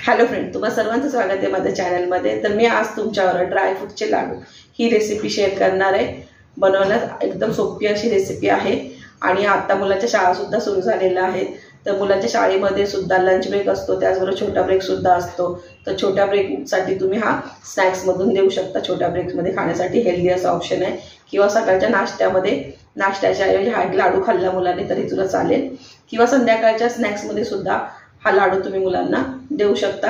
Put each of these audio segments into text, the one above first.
Hello friend, तुम्हा सर्वांचं स्वागत आहे माझ्या चॅनलमध्ये। तर मी आज तुमच्यावर ड्रायफ्रूटचे लाडू ही रेसिपी शेअर करणार आहे। बनवण्यात एकदम सोपी अशी रेसिपी आहे आणि आता मुलांच्या शाळा सुद्धा सुरू झालेल्या आहेत। तर मुलांच्या शाळेमध्ये सुद्धा लंच ब्रेक असतो, त्याचबरोबर छोटा ब्रेक सुद्धा असतो। तर छोट्या ब्रेकसाठी तुम्ही हा स्नॅक्समधून देऊ शकता। छोट्या ब्रेकमध्ये खाण्यासाठी हेल्दी असा ऑप्शन आहे, किंवा सकाळच्या नाश्त्याच्या ऐवजी हा लाडू खाल्ला मुलांनी तरी तुला चालेल, किंवा संध्याकाळच्या स्नॅक्समध्ये सुद्धा हा लाडू तुम्ही मुलांना देऊ शकता।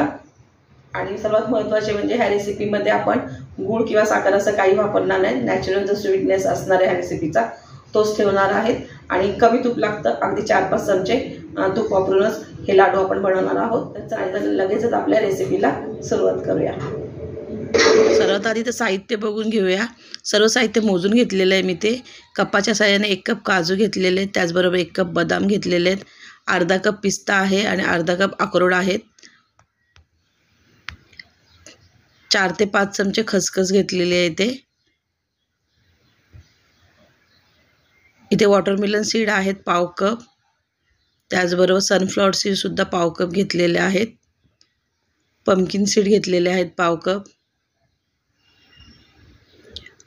आणि सर्वात महत्त्वाचे म्हणजे ह्या रेसिपीमध्ये आपण गूळ किंवा साखर असं काही वापरणार नाही। नॅचरल जो स्वीटनेस असणार आहे ह्या रेसिपीचा तोच ठेवणार आहेत। आणि कमी तूप लागतं, अगदी 4-5 चमचे तूप वापरूनच हे लाडू आपण बनवणार आहोत। तर लगेचच आपल्या रेसिपीला सुरुवात करूया। सर्वात आधी तर साहित्य बघून घेऊया। सर्व साहित्य मोजून घेतलेलं आहे मी। ते कपाच्या साहाय्याने 1 कप काजू घेतलेले आहेत, त्याचबरोबर 1 कप बदाम घेतलेले आहेत, अर्धा कप पिस्ता आहे आणि अर्धा कप अक्रोड आहेत, 4 ते 5 चमचे खसखस घेतलेली आहे। इथे वॉटरमेलन सीड आहेत पाव कप, त्याचबरोबर सनफ्लॉवर सीड सुद्धा पाव कप घेतलेले आहेत, पंपकिन सीड घेतलेले आहेत पाव कप,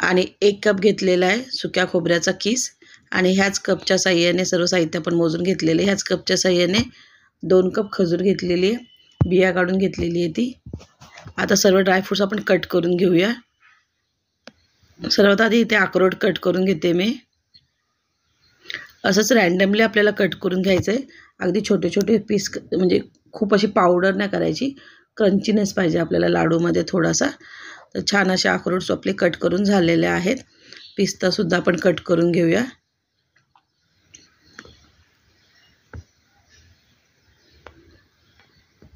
आणि 1 कप घेतलेला आहे सुक्या खोबऱ्याचा किस। आणि ह्याच कपच्या साहाय्याने सर्व साहित्य आपण मोजून घेतलेले, ह्याच कपच्या साहाय्याने 2 कप खजूर घेतलेली आहे, बिया काढून घेतलेली आहे ती। आता सर्व ड्रायफ्रूट्स आपण कट करून घेऊया। सर्वात आधी इथे अक्रोड कट करून घेते मी। असंच रँडमली आपल्याला कट करून घ्यायचं आहे, अगदी छोटे छोटे पीस, म्हणजे खूप अशी पावडर नाही करायची, क्रंचीनेस पाहिजे आपल्याला लाडूमध्ये थोडासा। तर छान असे अक्रोड्स आपले कट करून झालेले आहेत। पिस्तासुद्धा आपण कट करून घेऊया।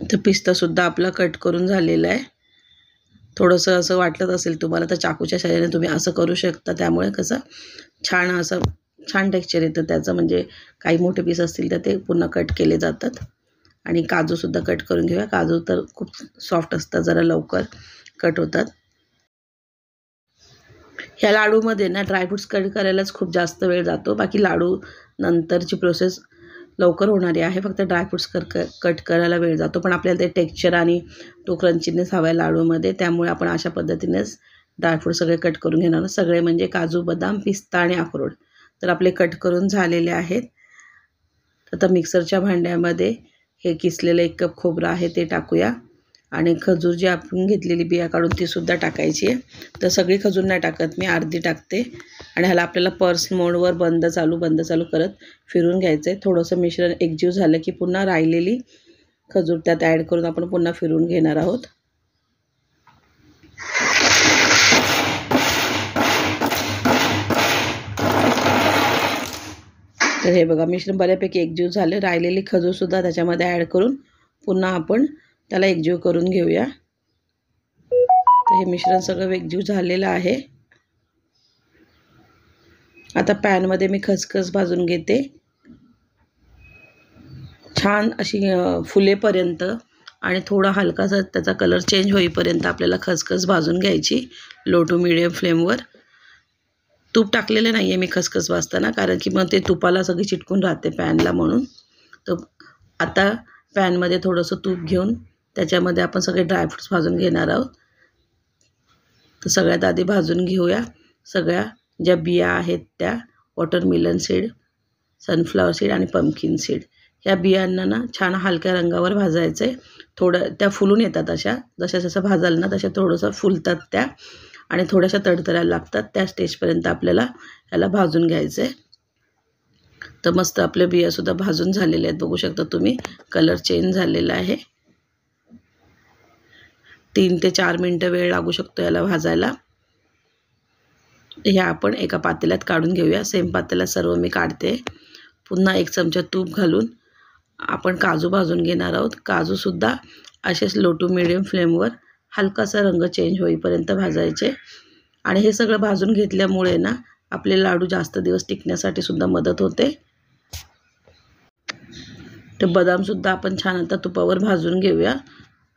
तर पिस्तासुद्धा आपला कट करून झालेला आहे। थोडंसं असं वाटत असेल तुम्हाला तर चाकूच्या साहाय्याने तुम्ही असं करू शकता, त्यामुळे कसं छान टेक्स्चर येतं त्याचं। म्हणजे काही मोठे पीस असतील तर ते पुन्हा कट केले जातात। आणि काजूसुद्धा कट करून घेऊया। काजू तर खूप सॉफ्ट असतात, जरा लवकर कट होतात। ह्या लाडूमध्ये ना ड्रायफ्रूट्स कट करायलाच खूप जास्त वेळ जातो, बाकी लाडू नंतरची प्रोसेस लवकर होणारी आहे। फक्त ड्रायफ्रूट्स कट करायला वेळ जातो, पण आपल्याला ते टेक्स्चर आणि तो क्रंचीनेस हवा आहे लाडूमध्ये, त्यामुळे आपण अशा पद्धतीनेच ड्रायफ्रूट सगळे कट करून घेणार। सगळे म्हणजे काजू, बदाम, पिस्ता आणि अक्रोड तर आपले कट करून झालेले आहेत। आता मिक्सरच्या भांड्यामध्ये हे किसलेलं 1 कप खोबरं आहे ते टाकूया, आणि खजूर जी आपण घेतलेली बिया काढून ती सुद्धा टाकायची आहे। तर सगळी खजूर नाही टाकत मी, अर्धी टाकते। आणि ह्याला आपल्याला पर्स मोडवर बंद चालू करत फिरून घ्यायचं आहे। थोडंसं मिश्रण एकजीव झालं की पुन्हा राहिलेली खजूर त्यात ॲड करून आपण पुन्हा फिरून घेणार आहोत। तर हे बघा, मिश्रण बऱ्यापैकी एकजीव झालं। राहिलेली खजूरसुद्धा त्याच्यामध्ये ॲड करून पुन्हा आपण त्याला एकजीव करून घेऊया। तर हे मिश्रण सगळं एकजीव झालेलं आहे। आता पॅनमध्ये मी खसखस भाजून घेते, छान अशी फुलेपर्यंत, आणि थोडा हलकासा त्याचा कलर चेंज होईपर्यंत आपल्याला खसखस भाजून घ्यायची, लो टू मीडियम फ्लेमवर। तूप टाकलेलं नाही आहे मी खसखस भाजताना, कारण की मग ते तुपाला सगळी चिटकून राहते पॅनला, म्हणून। तर आता पॅनमध्ये थोडंसं तूप घेऊन त्याच्यामध्ये आपण सगळे ड्रायफ्रूट्स भाजून घेणार आहोत। तर सगळ्यात आधी भाजून घेऊया सगळ्या ज्या बिया आहेत त्या, वॉटरमेलन सीड, सनफ्लॉवर सीड आणि पंपकिन सीड। ह्या बियांना ना छान हलक्या रंगावर भाजायचं आहे। थोडं त्या फुलून येतात, अशा जसं भाजाल ना तशा थोडंसं फुलतात त्या, आणि थोड्याशा तडतडायला लागतात। त्या स्टेजपर्यंत आपल्याला ह्याला भाजून घ्यायचं आहे। तर मस्त आपल्या बियासुद्धा भाजून झालेल्या आहेत, बघू शकता तुम्ही, कलर चेंज झालेला आहे। 3 ते 4 मिनटं वेळ लागू शकतो याला भाजायला। ह्या आपण एका पातेल्यात काढून घेऊया। सेम पातेल्यात सर्व मी काढते। पुन्हा 1 चमचा तूप घालून आपण काजू भाजून घेणार आहोत। काजूसुद्धा असेच लो टू मीडियम फ्लेमवर हलकासा रंग चेंज होईपर्यंत भाजायचे। आणि हे सगळं भाजून घेतल्यामुळे ना आपले लाडू जास्त दिवस टिकण्यासाठी सुद्धा मदत होते। तर बदामसुद्धा आपण छान आता तुपावर भाजून घेऊया,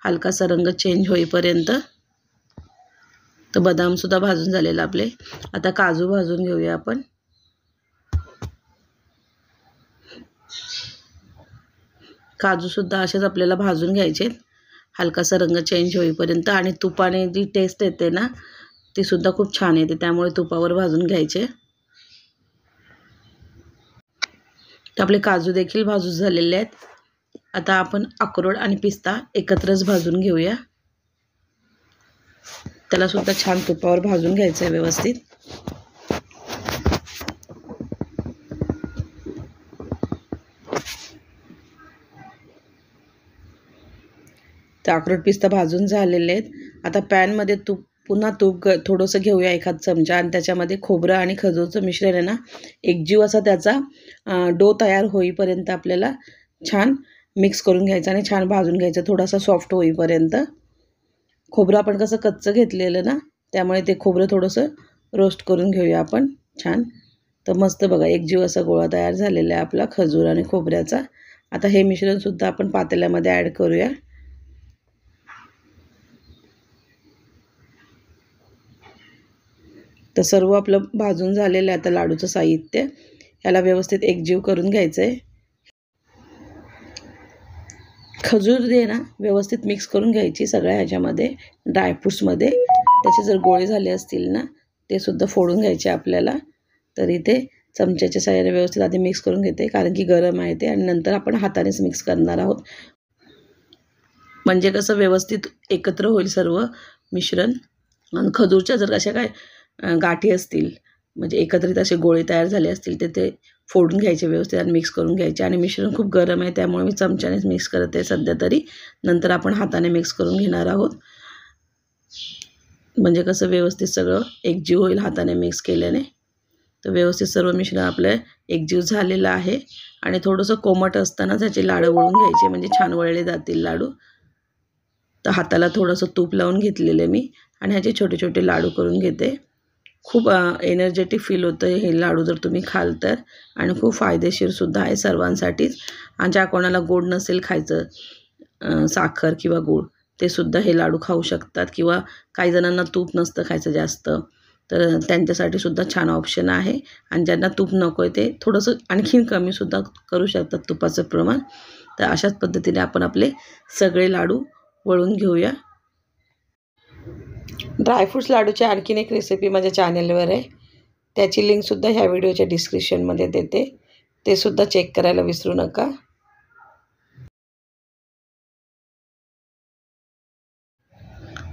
हलकासा रंग चेंज होईपर्यंत। तर बदामसुद्धा भाजून झालेले आपले। आता काजू भाजून घेऊया आपण। काजूसुद्धा असेच आपल्याला भाजून घ्यायचे। हलकासा रंग चेंज होईपर्यंत. आणि तुपाने जी टेस्ट येते ना ती सुद्धा खूप छान येते, त्यामुळे तुपावर भाजून घ्यायचे. तर आपले काजू देखील भाजून झालेले आहेत. आता आपण अक्रोड आणि पिस्ता एकत्रच भाजून घेऊया. त्याला सुद्धा छान तुपावर भाजून घ्यायचं आहे व्यवस्थित. तर अक्रोड पिस्ता भाजून झालेले आहेत. आता पॅनमध्ये पुन्हा तूप थोडंसं घेऊया, एखाद चमचा, आणि त्याच्यामध्ये खोबरं आणि खजूरचं मिश्रण आहे ना एकजीव असा त्याचा डो तयार होईपर्यंत आपल्याला छान मिक्स करून घ्यायचं आणि छान भाजून घ्यायचं थोडासा सॉफ्ट होईपर्यंत. खोबरं आपण कसं कच्चं घेतलेलं ना, त्यामुळे ते खोबरं थोडंसं रोस्ट करून घेऊया आपण छान. तर मस्त बघा एकजीव असा गोळा तयार झालेला आहे आपला खजूर आणि खोबऱ्याचा. आता हे मिश्रणसुद्धा आपण पातेल्यामध्ये ॲड करूया. तर सर्व आपलं भाजून झालेलं आहे आता लाडूचं साहित्य. याला व्यवस्थित एकजीव करून घ्यायचं आहे. खजूर दे ना व्यवस्थित मिक्स करून घ्यायची सगळ्या ह्याच्यामध्ये ड्रायफ्रूट्समध्ये. त्याचे जर गोळे झाले असतील ना ते सुद्धा फोडून घ्यायचे आपल्याला. तर इथे चमच्याच्या साहाय्याने व्यवस्थित आधी मिक्स करून घेते, कारण की गरम आहे ते, आणि नंतर आपण हातानेच मिक्स करणार आहोत. म्हणजे कसं व्यवस्थित एकत्र होईल सर्व मिश्रण. आणि खजूरच्या जर अशा काय गाठी असतील म्हणजे एकत्रित असे गोळे तयार झाले असतील तर ते फोडून घ्यायचे व्यवस्थित आणि मिक्स करून घ्यायचे. आणि मिश्रण खूप गरम आहे त्यामुळे मी चमच्यानेच मिक्स करत आहे सध्या तरी. नंतर आपण हाताने मिक्स करून घेणार आहोत. म्हणजे कसं व्यवस्थित सगळं एकजीव होईल हाताने मिक्स केल्याने. तर व्यवस्थित सर्व मिश्रण आपलं एकजीव झालेलं आहे. आणि थोडंसं कोमट असताना त्याचे लाडू वळून घ्यायचे, म्हणजे छान वळले जातील लाडू. तर हाताला थोडंसं तूप लावून घेतलेलं मी आणि ह्याचे छोटे छोटे लाडू करून घेते. खूप एनर्जेटिक फील होतं हे लाडू जर तुम्ही खाल तर, आणि खूप फायदेशीरसुद्धा आहे सर्वांसाठीच. आणि ज्या कोणाला गोड नसेल खायचं, साखर किंवा गूळ, ते सुद्धा हे लाडू खाऊ शकतात. किंवा काही जणांना तूप नसतं खायचं जास्त, तर त्यांच्यासाठी सुद्धा छान ऑप्शन आहे. आणि ज्यांना तूप नको आहे ते थोडंसं आणखीन कमीसुद्धा करू शकतात तुपाचं प्रमाण. तर अशाच पद्धतीने आपण आपले सगळे लाडू वळून घेऊया. ड्रायफ्रूट्स लाडूची आणखीन एक रेसिपी माझ्या चॅनलवर आहे, त्याची लिंकसुद्धा ह्या व्हिडिओच्या डिस्क्रिप्शनमध्ये देते, ते सुद्धा चेक करायला विसरू नका.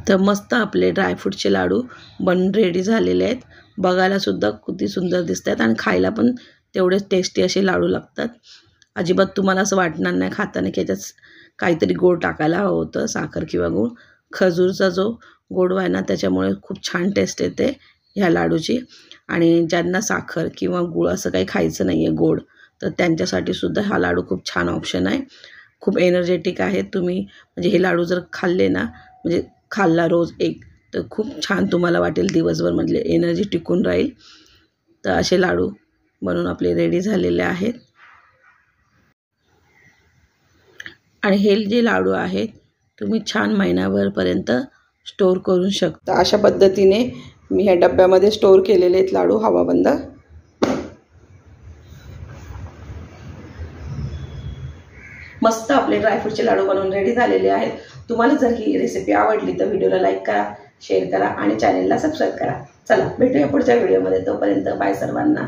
तर मस्त आपले ड्रायफ्रूटचे लाडू बनून रेडी झालेले आहेत. बघायला सुद्धा किती सुंदर दिसत आहेत आणि खायला पण तेवढेच टेस्टी असे लाडू लागतात. अजिबात तुम्हाला असं वाटणार नाही खाताना की याच्यात काहीतरी गोड टाकायला हवं होतं, साखर किंवा गूळ. खजूरचा जो गोडवा आहे ना त्याच्यामुळे खूप छान टेस्ट येते ह्या लाडूची. आणि ज्यांना साखर किंवा गूळ असं काही खायचं नाही आहे गोड, तर त्यांच्यासाठी सुद्धा हा लाडू खूप छान ऑप्शन आहे. खूप एनर्जेटिक आहे. तुम्ही म्हणजे हे लाडू जर खाल्ले ना, म्हणजे खाल्ला रोज एक, तर खूप छान तुम्हाला वाटेल दिवसभर, म्हणजे एनर्जी टिकून राहील. तर असे लाडू बनवून आपले रेडी झालेले आहेत. आणि हे जे लाडू आहेत तुम्ही छान महिनाभरपर्यंत स्टोर करू शकता. अशा पद्धतीने मी ह्या डब्यामध्ये स्टोर केलेले आहेत लाडू हवाबंद. मस्त आपले ड्रायफ्रूटचे लाडू बनवून रेडी झालेले आहेत. तुम्हाला जर ही रेसिपी आवडली तर व्हिडिओला लाईक करा, शेअर करा आणि चॅनलला सबस्क्राईब करा. चला भेटूया पुढच्या व्हिडिओमध्ये. तोपर्यंत बाय सर्वांना.